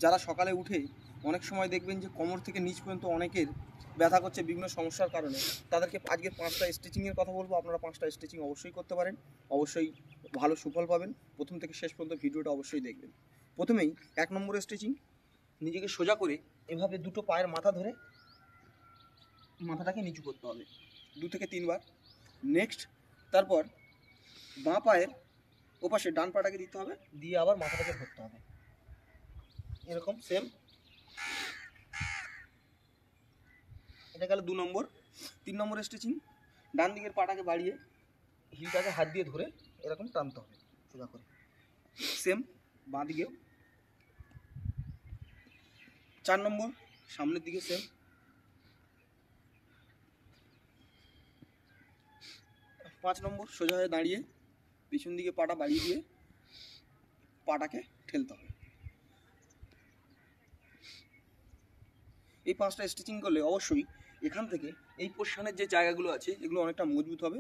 যারা সকালে উঠে অনেক সময় দেখবেন যে কোমর থেকে নিচ পর্যন্ত অনেকের ব্যথা করছে বিভিন্ন সমস্যার কারণে, তাদেরকে আজকে 5টা স্ট্রেচিংয়ের কথা বলবো। আপনারা 5টা স্ট্রেচিং অবশ্যই করতে পারেন, অবশ্যই ভালো সুফল পাবেন। প্রথম থেকে শেষ পর্যন্ত ভিডিওটা অবশ্যই দেখবেন। প্রথমেই 1 নম্বর স্ট্রেচিং, নিজেকে সোজা করে এভাবে দুটো পায়ের মাথা ধরে মাথাটাকে নিচু করতে হবে 2 থেকে 3 বার। নেক্সট, তারপর বাঁ পায়ের ওপাশে ডান পাটাকে দিতে হবে, দিয়ে আবার মাথাটাকে ধরতে হবে এরকম সেম। এটা গেল 2 নম্বর। 3 নম্বর স্ট্রেচিং, ডান দিকের পাটাকে বাড়িয়ে হিলটাকে হাত দিয়ে ধরে এরকম টানতে হবে সোজা করে, সেম বাঁ দিকেও। 4 নম্বর, সামনের দিকে সেম। 5 নম্বর, সোজা হয়ে দাঁড়িয়ে পিছন দিকে পাটা বাড়িয়ে দিয়ে পাটাকে ঠেলতে হবে। এই 5টা স্ট্রেচিং করলে অবশ্যই এখান থেকে এই পোর্শনের যে জায়গাগুলো আছে এগুলো অনেকটা মজবুত হবে।